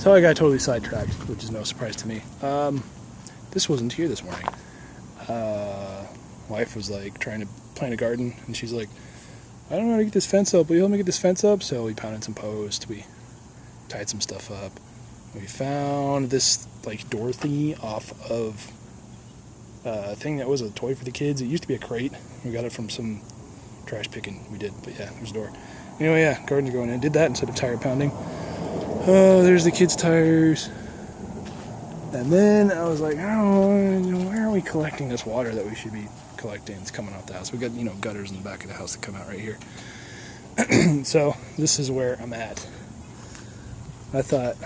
So I got totally sidetracked, which is no surprise to me. This wasn't here this morning. Wife was like trying to plant a garden, and she's like, I don't know how to get this fence up. Will you help me get this fence up? So we pounded some posts, we tied some stuff up. We found this like door thingy off of a thing that was a toy for the kids. It used to be a crate. We got it from some trash picking we did, but yeah, there's a door. Anyway, yeah, gardens are going in. Did that instead of tire pounding. Oh, there's the kids' tires. And then I was like, oh, where are we collecting this water that we should be collecting? It's coming out the house. We got, gutters in the back of the house that come out right here. So this is where I'm at. I thought,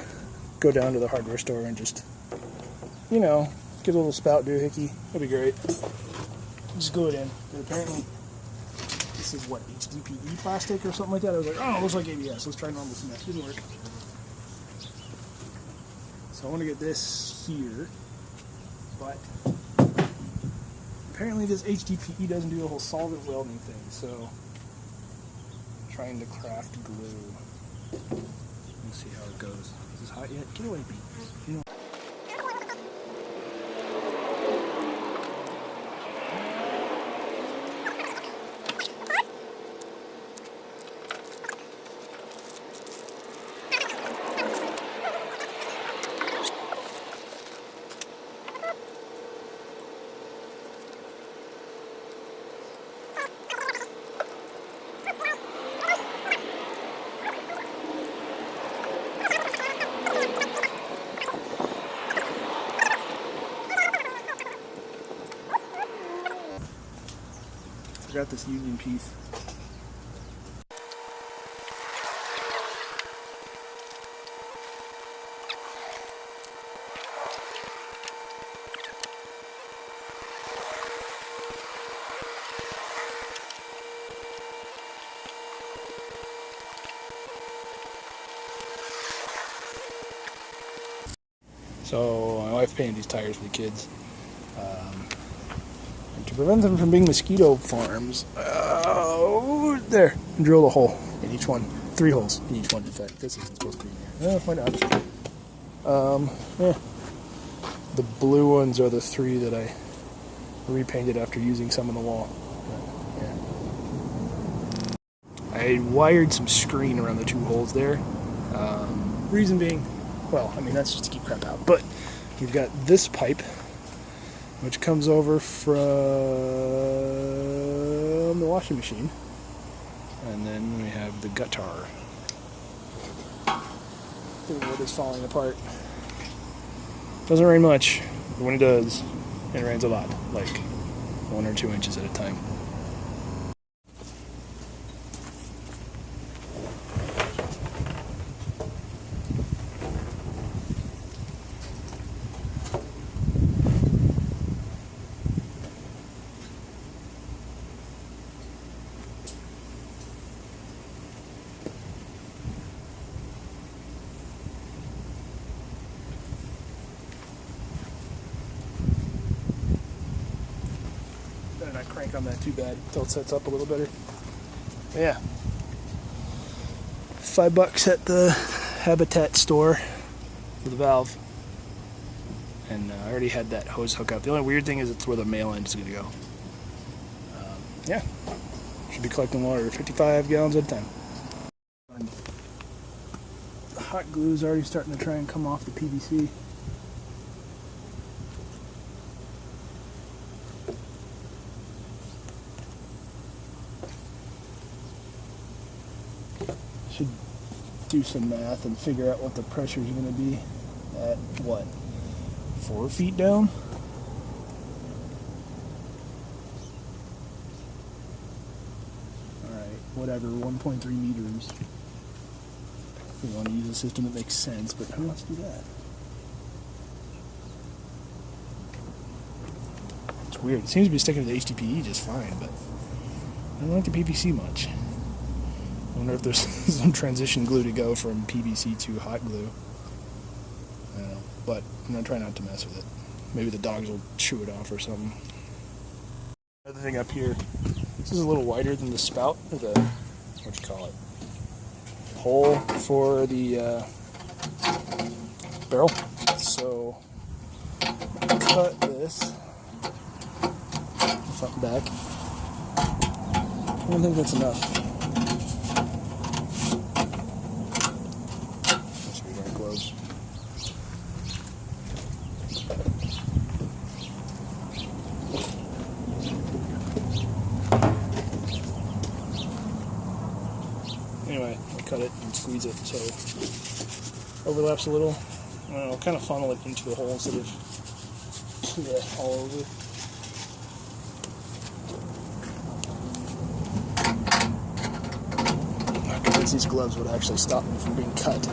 go down to the hardware store and just, get a little spout doohickey. That'd be great. Just glue it in. But apparently, this is what, HDPE plastic or something like that. I was like, oh, it looks like ABS. Let's try normal cement. Didn't work. So I want to get this here, but apparently this HDPE doesn't do the whole solvent welding thing, so I'm trying to craft glue. Let's see how it goes. Is this hot yet? Get away, Pete. Forgot this union piece. So my wife painted these tires for the kids. To prevent them from being mosquito farms, there, and drill a hole in each one. 3 holes in each one. In fact, this isn't supposed to be in here. Why not? Yeah. The blue ones are the 3 that I repainted after using some on the wall. But, yeah. I wired some screen around the 2 holes there. Reason being, that's just to keep crap out. But you've got this pipe, which comes over from the washing machine. And then we have the gutter. The wood is falling apart. Doesn't rain much, but when it does, it rains a lot, like 1 or 2 inches at a time. Not crank on that too bad until it sets up a little better. But yeah, $5 at the Habitat store for the valve, and I already had that hose hook up. The only weird thing is it's where the male end is going to go. Yeah, should be collecting water 55 gallons at a time. The hot glue is already starting to try and come off the PVC. Should do some math and figure out what the pressure is going to be at, 4 feet down? Alright, whatever, 1.3 meters. If we want to use a system that makes sense, but who wants to do that? It's weird. It seems to be sticking to the HDPE just fine, but I don't like the PVC much. I wonder if there's some transition glue to go from PVC to hot glue. I don't know, but I'm going to try not to mess with it. Maybe the dogs will chew it off or something. Another thing up here, this is a little wider than the spout, or the, hole for the barrel. So cut this front and back. I don't think that's enough. Let's read our gloves. Anyway, I cut it and squeeze it so it overlaps a little. I'll kind of funnel it into the hole instead of all over. I'm convinced these gloves would actually stop me from being cut.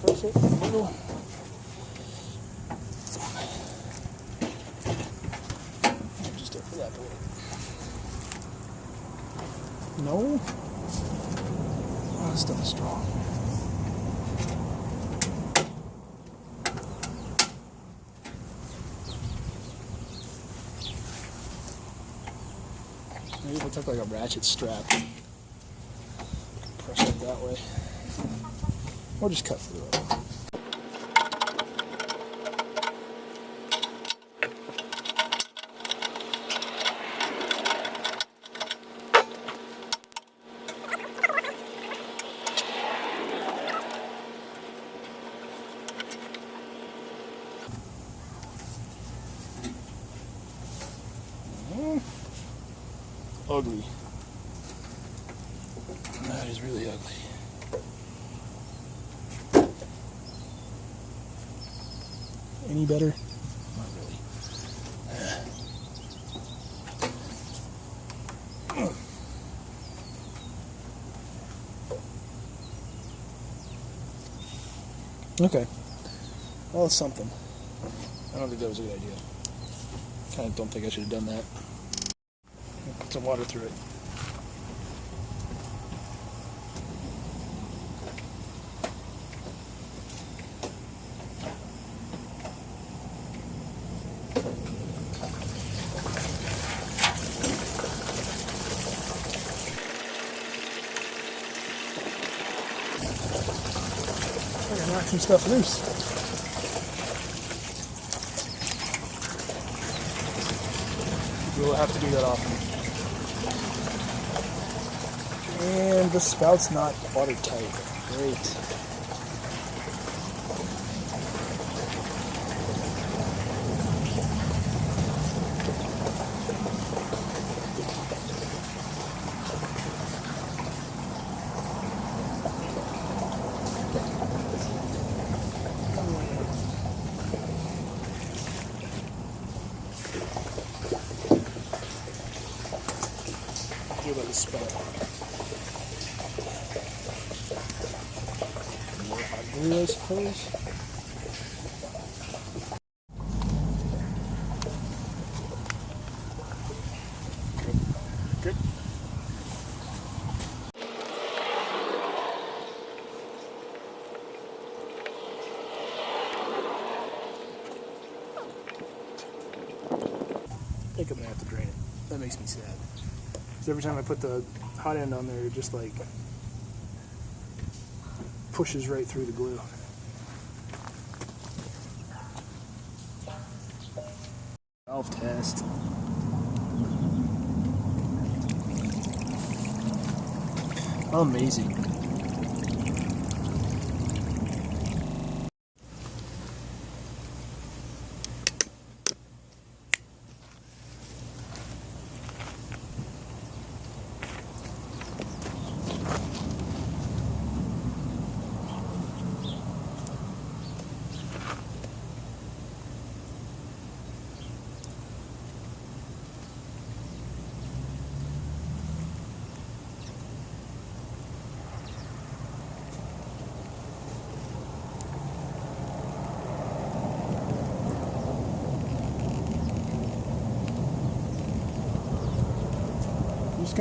Press it in the middle. Just overlap a little. No? Oh, this stuff is strong. Maybe if I took like a ratchet strap, press it that way. Or just cut through it. Ugly. That is really ugly. Any better? Not really. Okay. Well, it's something. I don't think that was a good idea. Kind of don't think I should have done that. Put some water through it. I gotta knock some stuff loose. We'll have to do that often. And the spout's not watertight. Great. What about the spout? More hot glue, I suppose. Good. I think I'm gonna have to drain it. That makes me sad. Because every time I put the hot end on there, it just like pushes right through the glue. Valve test. Amazing.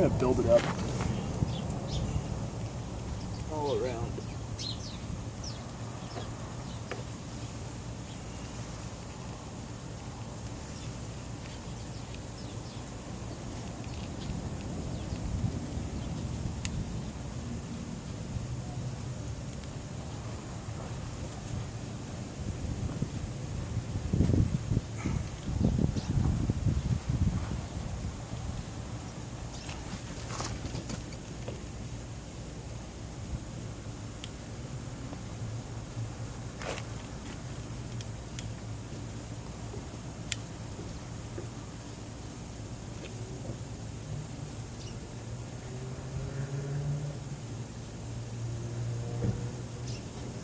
gonna build it up all around.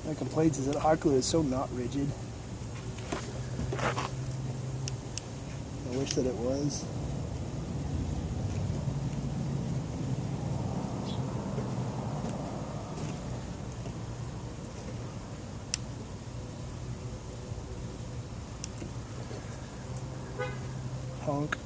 My complaint is that hot glue is so not rigid. I wish that it was. Honk.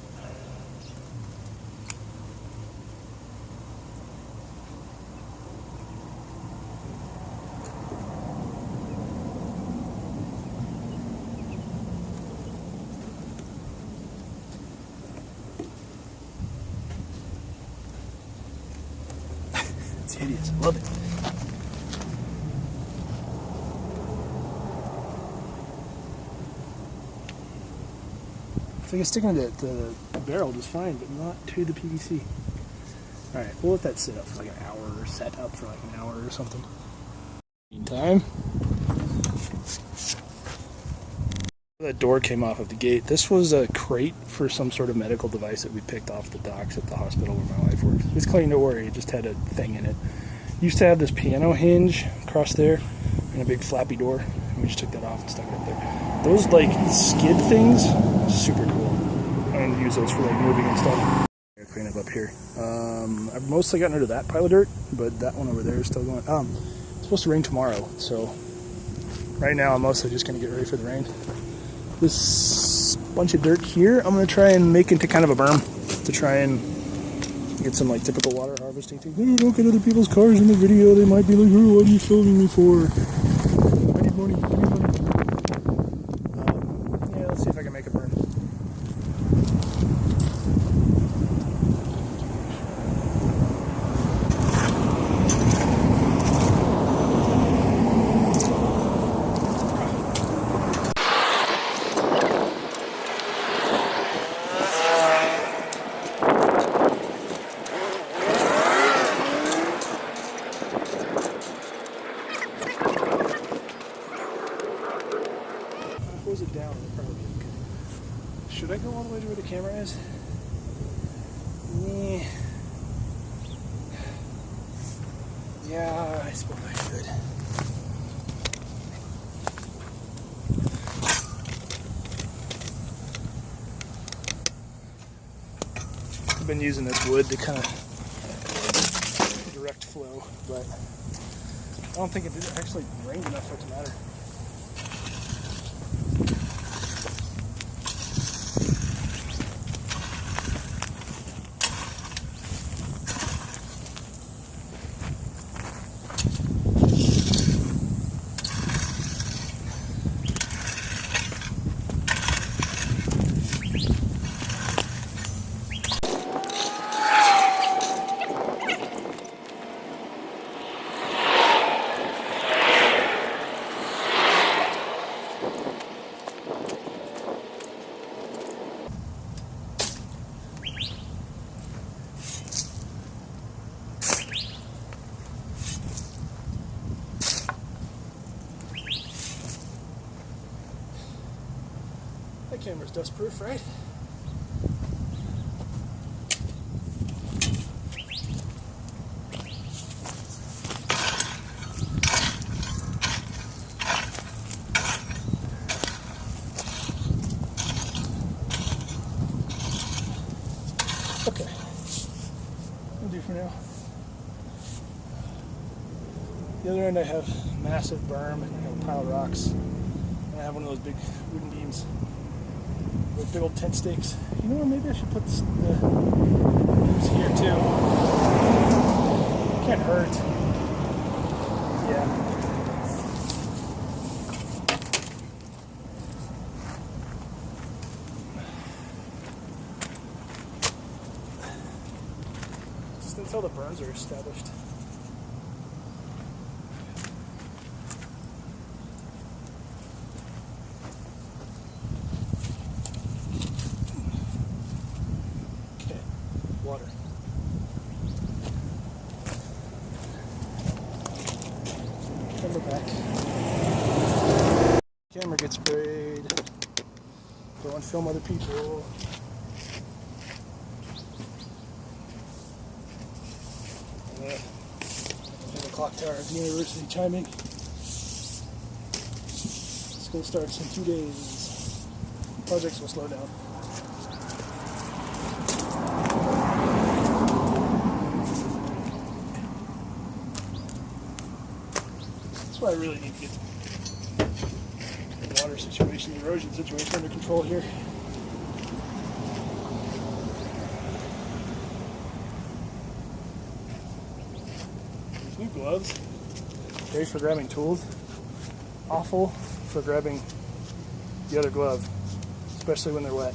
It's hideous. I love it. So I guess sticking to the barrel is fine, but not to the PVC. Alright, we'll let that sit up for like an hour, or set up for like an hour or something. Meantime, that door came off of the gate. This was a crate for some sort of medical device that we picked off the docks at the hospital where my wife works. It's clean, don't worry, it just had a thing in it. Used to have this piano hinge across there and a big flappy door, and we just took that off and stuck it up there. Those like skid things, super cool. I'm gonna use those for like moving and stuff. Clean up here. I've mostly gotten rid of that pile of dirt, but that one over there is still going. It's supposed to rain tomorrow, so right now I'm mostly just gonna get ready for the rain. This bunch of dirt here, I'm gonna try and make into kind of a berm to try and get some like typical water harvesting things. Oh, don't get other people's cars in the video. They might be like, oh, what are you filming me for? I need money. Give me money. Yeah, let's see if I can make a berm. Close it down, it'll probably be good. Should I go all the way to where the camera is? Yeah, I suppose I should. I've been using this wood to kind of direct flow, but I don't think it actually rained enough for it to matter. That camera's dust proof, right? Okay, we'll do for now. The other end I have massive berm and I have a pile of rocks. And I have one of those big wooden beams. With big old tent stakes. You know what, maybe I should put the There's here too. Can't hurt. Yeah. Just until the burns are established. Okay, water. Camera back. Camera gets sprayed. Go and film other people. And the clock tower at the university chiming. School starts in 2 days. Projects will slow down. That's why I really need to get the water situation, the erosion situation under control here. These new gloves, great for grabbing tools, awful for grabbing the other glove, especially when they're wet.